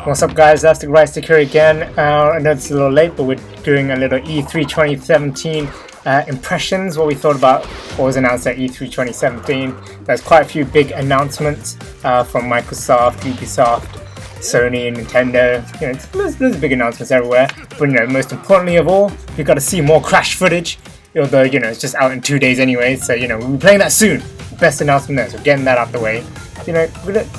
What's up guys, leftstickrightstick here again. I know it's a little late, but we're doing a little E3 2017 impressions, what we thought about what was announced at E3 2017. There's quite a few big announcements from Microsoft, Ubisoft, Sony, and Nintendo. You know, there's big announcements everywhere, but you know, most importantly of all, we've got to see more Crash footage, although you know, it's just out in 2 days anyway, so you know, we'll be playing that soon. Best announcement there, so getting that out the way. You know,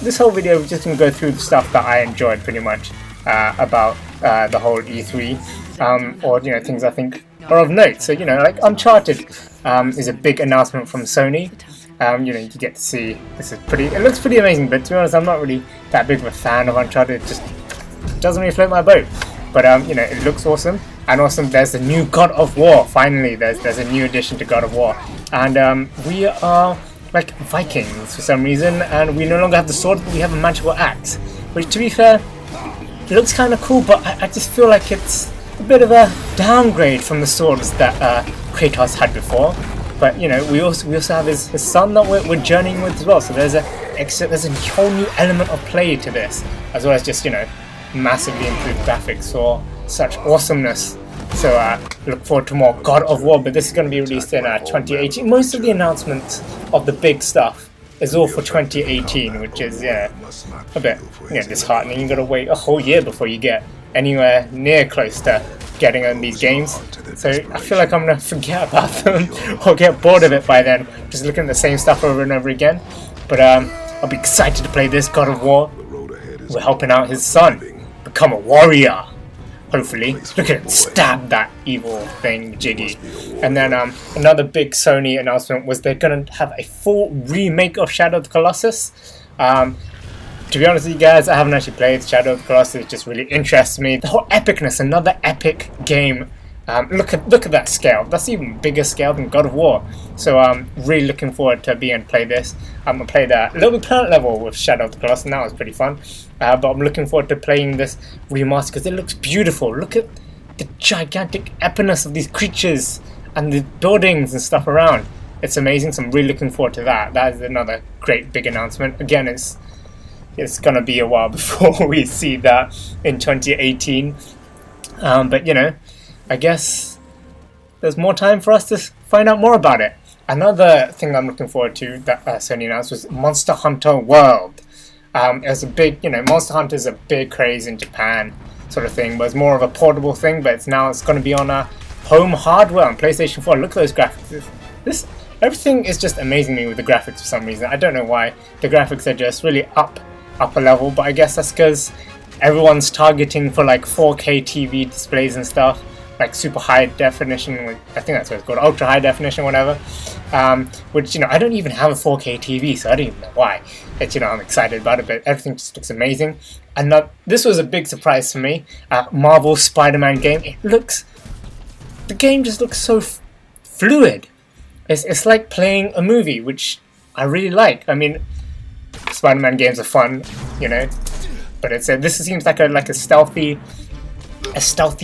this whole video we're just going to go through the stuff that I enjoyed pretty much about the whole E3, or you know, things I think are of note. So you know, like Uncharted is a big announcement from Sony. You know, you get to see, it looks pretty amazing, but to be honest, I'm not really that big of a fan of Uncharted. It just doesn't really float my boat. But you know, it looks awesome, and awesome. There's the new God of War. Finally, there's a new addition to God of War, and we are like Vikings for some reason, and we no longer have the sword, but we have a magical axe, which to be fair, it looks kind of cool, but I just feel like it's a bit of a downgrade from the swords that Kratos had before. But you know, we also have his son that we're journeying with as well, so there's a whole new element of play to this, as well as just, you know, massively improved graphics for such awesomeness. So look forward to more God of War, but this is going to be released in 2018. Most of the announcements of the big stuff is all for 2018, which is a bit disheartening. You've got to wait a whole year before you get anywhere near close to getting on these games. So I feel like I'm going to forget about them or get bored of it by then, just looking at the same stuff over and over again. But I'll be excited to play this God of War. We're helping out his son become a warrior. Hopefully. Look at it, stab that evil thing, Jiggy. And then another big Sony announcement was they're going to have a full remake of Shadow of the Colossus. To be honest with you guys, I haven't actually played Shadow of the Colossus. It just really interests me. The whole epicness, another epic game. Look at that scale. That's even bigger scale than God of War. So I'm really looking forward to being able to play this. I'm going to play the Little Planet level with Shadow of the Colossus, and that was pretty fun. But I'm looking forward to playing this remaster because it looks beautiful. Look at the gigantic epicness of these creatures and the buildings and stuff around. It's amazing, so I'm really looking forward to that. That is another great big announcement. Again, it's going to be a while before we see that in 2018. But you know, I guess there's more time for us to find out more about it. Another thing I'm looking forward to that Sony announced was Monster Hunter World. It was a big, you know, Monster Hunter is a big craze in Japan, sort of thing, but it's more of a portable thing. But it's going to be on home hardware on PlayStation 4. Look at those graphics. Everything is just amazing me with the graphics for some reason. I don't know why. The graphics are just really upper level, but I guess that's because everyone's targeting for like 4K TV displays and stuff, like super high definition. I think that's what it's called, ultra high definition, whatever. Which, you know, I don't even have a 4K TV, so I don't even know why. It's, you know, I'm excited about it, but everything just looks amazing. And this was a big surprise for me. Marvel Spider-Man game. The game just looks so fluid. It's like playing a movie, which I really like. I mean, Spider-Man games are fun, you know, but this seems like a stealthy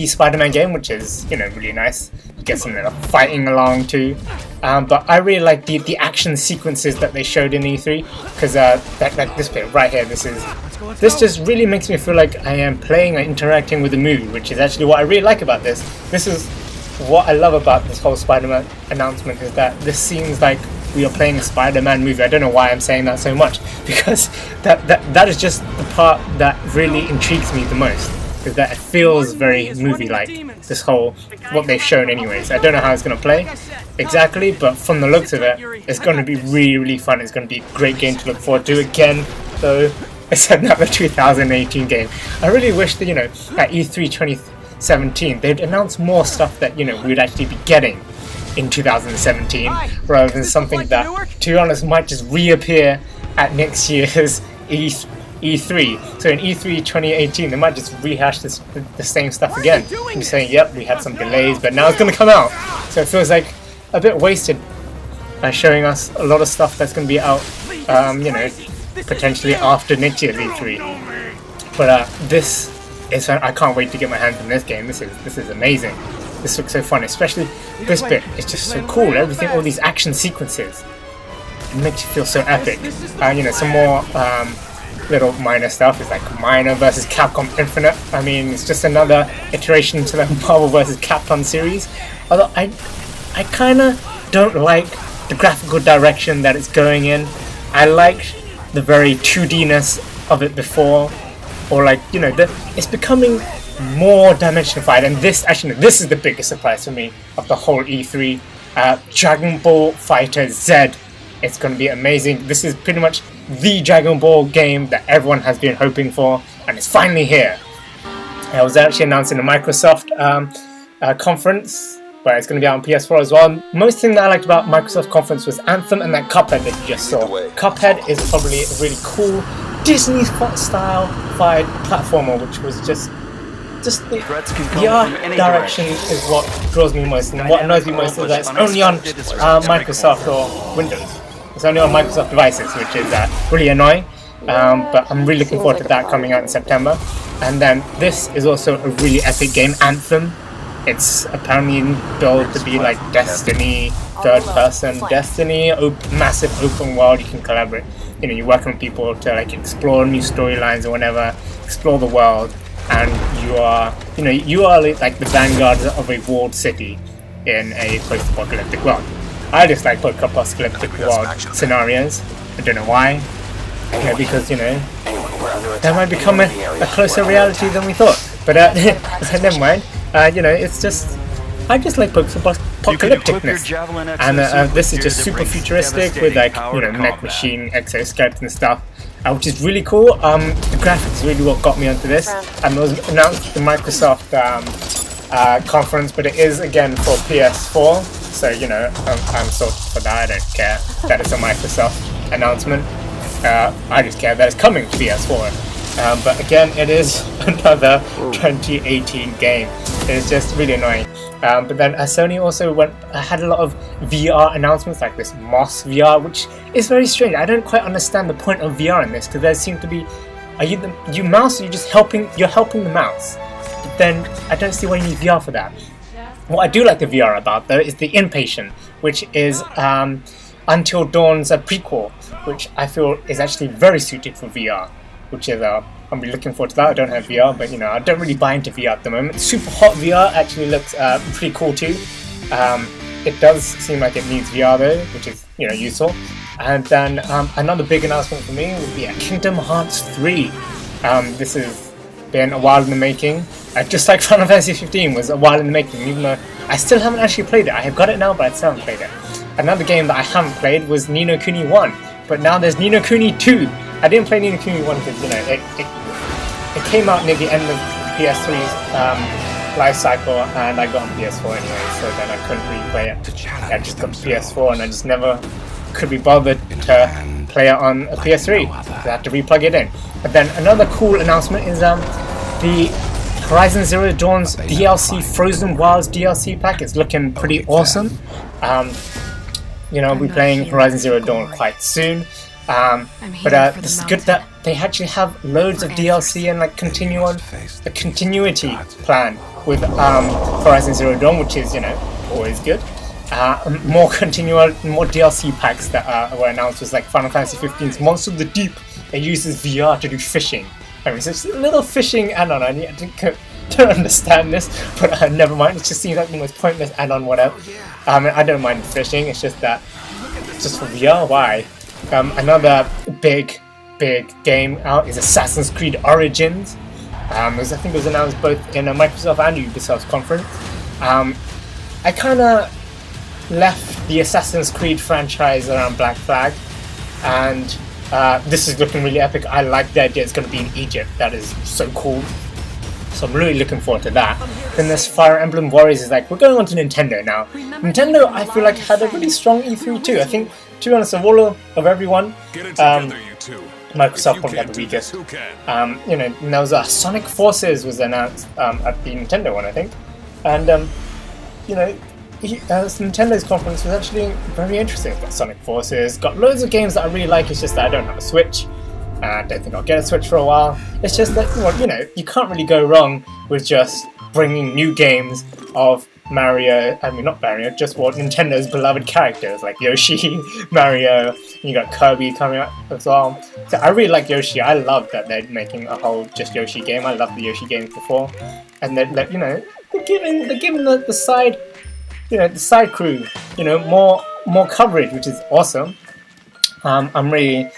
Spider-Man game, which is, you know, really nice. You get some fighting along too, but I really like the action sequences that they showed in E3, because like this bit right here, this just really makes me feel like I am playing and interacting with the movie, which is actually what I really like about this. This is what I love about this whole Spider-Man announcement, is that this seems like we are playing a Spider-Man movie. I don't know why I'm saying that so much, because that is just the part that really intrigues me the most. Is that it feels very movie-like, this whole, what they've shown anyways. I don't know how it's going to play exactly, but from the looks of it, it's going to be really, really fun. It's going to be a great game to look forward to. Again, though, it's another 2018 game. I really wish that, you know, at E3 2017, they'd announce more stuff that, you know, we would actually be getting in 2017, rather than something that, to be honest, might just reappear at next year's E3. So in E3 2018, they might just rehash the same stuff again. And saying, yep, we had some delays, but now it's going to come out. So it feels like a bit wasted by showing us a lot of stuff that's going to be out, you know, potentially after next year's E3. But I can't wait to get my hands on this game. This is amazing. This looks so fun, especially this bit. It's just so cool. Everything, all these action sequences, it makes you feel so epic. You know, some more little minor stuff. It's like minor versus Capcom Infinite. I mean, it's just another iteration to the Marvel vs. Capcom series. Although I kind of don't like the graphical direction that it's going in. I liked the very 2D-ness of it before, or like, you know, it's becoming more dimensionified, and this is the biggest surprise for me of the whole E3. Dragon Ball Fighter Z. It's going to be amazing. This is pretty much the Dragon Ball game that everyone has been hoping for, and it's finally here. It was actually announced in the Microsoft conference, but it's going to be out on PS4 as well. Most thing that I liked about Microsoft conference was Anthem and that Cuphead that you just saw. Cuphead is probably a really cool Disney-style platformer, which was just the VR direction is what draws me most, and what annoys me most is that it's only on Microsoft or Windows. It's only on Microsoft devices, which is really annoying. But I'm really looking forward to that coming out in September. And then this is also a really epic game, Anthem. It's apparently built to be like Destiny, third person Destiny, massive open world. You can collaborate. You know, you're working with people to like explore new storylines or whatever, explore the world. And you are like the vanguard of a walled city in a post-apocalyptic world. I just like post-apocalyptic world scenarios. I don't know why. Because, you know, that might become a closer reality than we thought. But never mind. You know, it's just, I just like post-apocalypticness. And this is just super futuristic with like, you know, mech machine, exoskeleton and stuff. Which is really cool. The graphics is really what got me onto this. And it was announced at the Microsoft conference, but it is again for PS4. So, you know, I'm sorted for that. I don't care that it's a Microsoft announcement. I just care that it's coming to PS4. But again, it is another 2018 game. It's just really annoying. But then Sony also had a lot of VR announcements, like this Moss VR, which is very strange. I don't quite understand the point of VR in this, because there seems to be, you mouse, or you're helping the mouse. But then I don't see why you need VR for that. What I do like the VR about though is the Inpatient, which is Until Dawn's prequel, which I feel is actually very suited for VR. Which is I'm really looking forward to that. I don't have VR, but you know, I don't really buy into VR at the moment. Super Hot VR actually looks pretty cool too. It does seem like it needs VR though, which is, you know, useful. And then another big announcement for me would be Kingdom Hearts 3. This has been a while in the making. Just like Final Fantasy 15 was a while in the making, even though I still haven't actually played it. I have got it now, but I still haven't played it. Another game that I haven't played was Ni no Kuni 1, but now there's Ni no Kuni 2. I didn't play Ni no Kuni 1 because, you know, it came out near the end of PS3's life cycle, and I got on PS4 anyway, so then I couldn't really play it. I just got PS4 and I just never could be bothered to play it on a PS3. So I had to replug it in. But then another cool announcement is the Horizon Zero Dawn's DLC, Frozen Wilds DLC pack. It's looking pretty awesome. You know, I'll be playing Horizon Zero Dawn quite soon. But this is good that they actually have loads of DLC and like a continuity plan with Horizon Zero Dawn, which is, you know, always good. More DLC packs that were announced was like Final Fantasy 15's Monster of the Deep. It uses VR to do fishing. I mean, it's a little fishing add-on. I don't understand this, but never mind. It just seems like the most pointless add-on, whatever. I don't mind fishing. It's just that, just for VR, why? Another big game out is Assassin's Creed Origins. I think it was announced both in a Microsoft and Ubisoft conference. I kind of left the Assassin's Creed franchise around Black Flag, and this is looking really epic. I like the idea it's going to be in Egypt. That is so cool. So I'm really looking forward to that. Then this Fire Emblem Warriors is like, we're going on to Nintendo now. Nintendo, I feel like, had a really strong E3 too. I think, to be honest, of everyone, Microsoft probably had the weakest. You know, and there was Sonic Forces was announced at the Nintendo one, I think. And, you know, Nintendo's conference was actually very interesting. It's got Sonic Forces, got loads of games that I really like. It's just that I don't have a Switch. I don't think I'll get a Switch for a while. It's just that, well, you know, you can't really go wrong with just bringing new games of Mario, I mean not Mario, just what Nintendo's beloved characters like Yoshi, Mario, you got Kirby coming up as well. So I really like Yoshi. I love that they're making a whole just Yoshi game. I loved the Yoshi games before, and they're giving the side, the side crew, more coverage, which is awesome. I'm really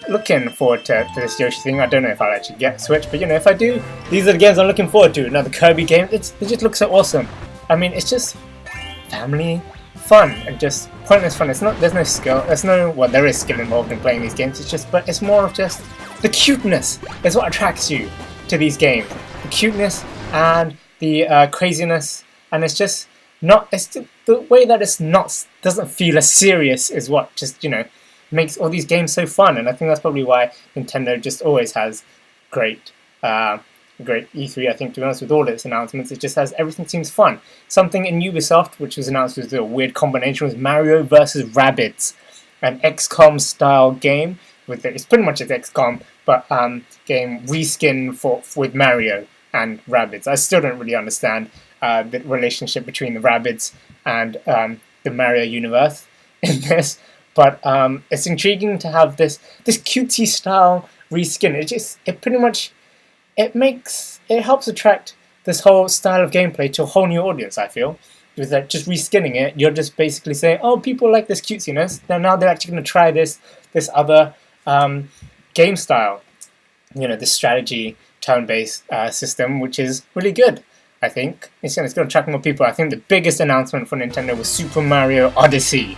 looking forward to this Yoshi thing. I don't know if I'll actually get Switch, but if I do, these are the games I'm looking forward to. Another Kirby game. It just looks so awesome. I mean, it's just family fun and just pointless fun. There's no skill. Well, there is skill involved in playing these games. But it's more of just the cuteness is what attracts you to these games. The cuteness and the craziness, and it's just not. The way that doesn't feel as serious is what just makes all these games so fun. And I think that's probably why Nintendo just always has great E3, I think, to be honest, with all its announcements. It just has, everything seems fun. Something in Ubisoft, which was announced was a weird combination, was Mario vs. Rabbids, an XCOM style game. It's pretty much an XCOM, but game reskin with Mario and Rabbids. I still don't really understand the relationship between the Rabbids and the Mario universe in this, but it's intriguing to have this cutesy style reskin. It helps attract this whole style of gameplay to a whole new audience, I feel. With that, just reskinning it, you're just basically saying, oh, people like this cutesiness, now they're actually going to try this other game style. This strategy turn-based system, which is really good, I think. It's going to attract more people. I think the biggest announcement for Nintendo was Super Mario Odyssey,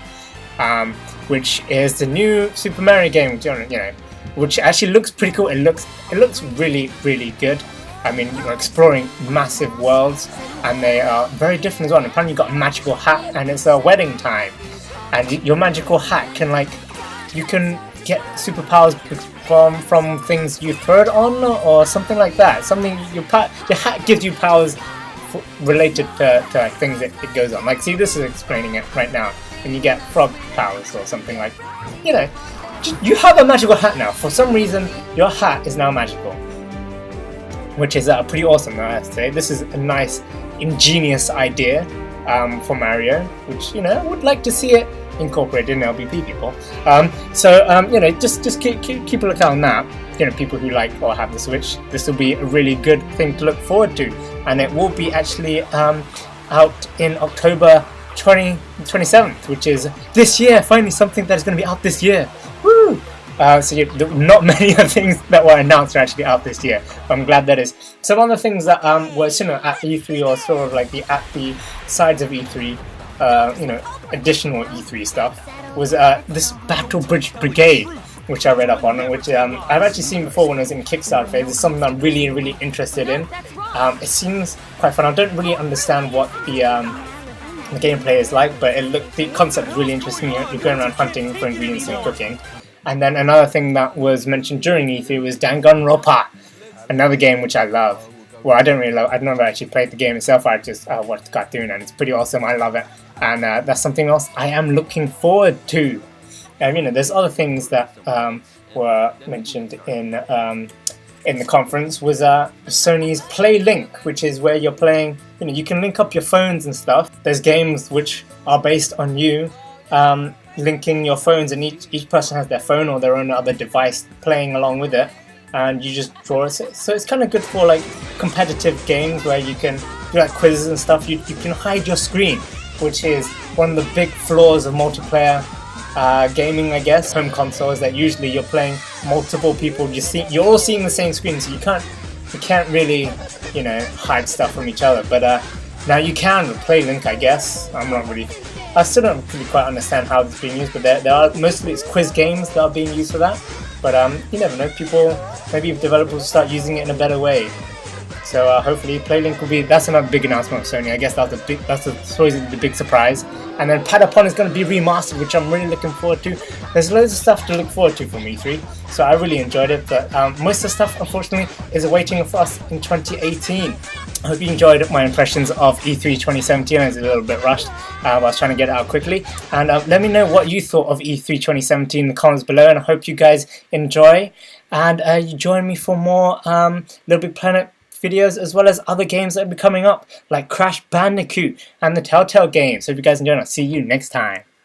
which is the new Super Mario game, which actually looks pretty cool. It looks really, really good. I mean, you're exploring massive worlds, and they are very different as well. And apparently, you've got a magical hat, and it's wedding time. And your magical hat you can get superpowers from things you throw it on, or something like that. Your hat gives you powers related to things that it goes on. Like, see, this is explaining it right now. And you get frog powers or something like, you have a magical hat now. For some reason, your hat is now magical, which is pretty awesome, I have to say. This is a nice, ingenious idea for Mario, which I would like to see it incorporated in LBP people. Just keep a lookout on that. People who like or have the Switch, this will be a really good thing to look forward to, and it will be actually out in October 27th, which is this year. Finally, something that is going to be out this year. Woo! Not many of the things that were announced are actually out this year, but I'm glad that is. Some other things that were at E3, or sort of like at the sides of E3, additional E3 stuff, was this Battle Bridge Brigade, which I read up on, and which I've actually seen before when I was in Kickstarter phase. It's something I'm really, really interested in. It seems quite fun. I don't really understand what the gameplay is like, but the concept is really interesting. You're going around hunting for ingredients and cooking. And then another thing that was mentioned during E3 was Danganronpa, another game which I love. Well, I don't really love. I've never actually played the game itself. I just watched the cartoon, and it's pretty awesome. I love it, and that's something else I am looking forward to. There's other things that were mentioned in the conference. Was Sony's Play Link, which is where you're playing. You can link up your phones and stuff. There's games which are based on you linking your phones, and each person has their phone or their own other device playing along with it, and you just draw it. So it's kind of good for like competitive games where you can do like quizzes and stuff. You can hide your screen, which is one of the big flaws of multiplayer gaming, I guess. Home consoles, that usually you're playing multiple people. You're all seeing the same screen, so you can't really hide stuff from each other. But now you can with Play Link, I guess. I still don't really quite understand how it's being used, but there are mostly it's quiz games that are being used for that. But you never know, maybe developers will start using it in a better way. So hopefully PlayLink will be. That's another big announcement of Sony. I guess that's the big surprise. And then Patapon is going to be remastered, which I'm really looking forward to. There's loads of stuff to look forward to from E3, so I really enjoyed it. But most of the stuff, unfortunately, is awaiting for us in 2018. I hope you enjoyed my impressions of E3 2017. I was a little bit rushed. I was trying to get it out quickly. And let me know what you thought of E3 2017 in the comments below. And I hope you guys enjoy. And you join me for more Little Big Planet videos, as well as other games that will be coming up, like Crash Bandicoot and the Telltale games. So if you guys enjoyed, I'll see you next time.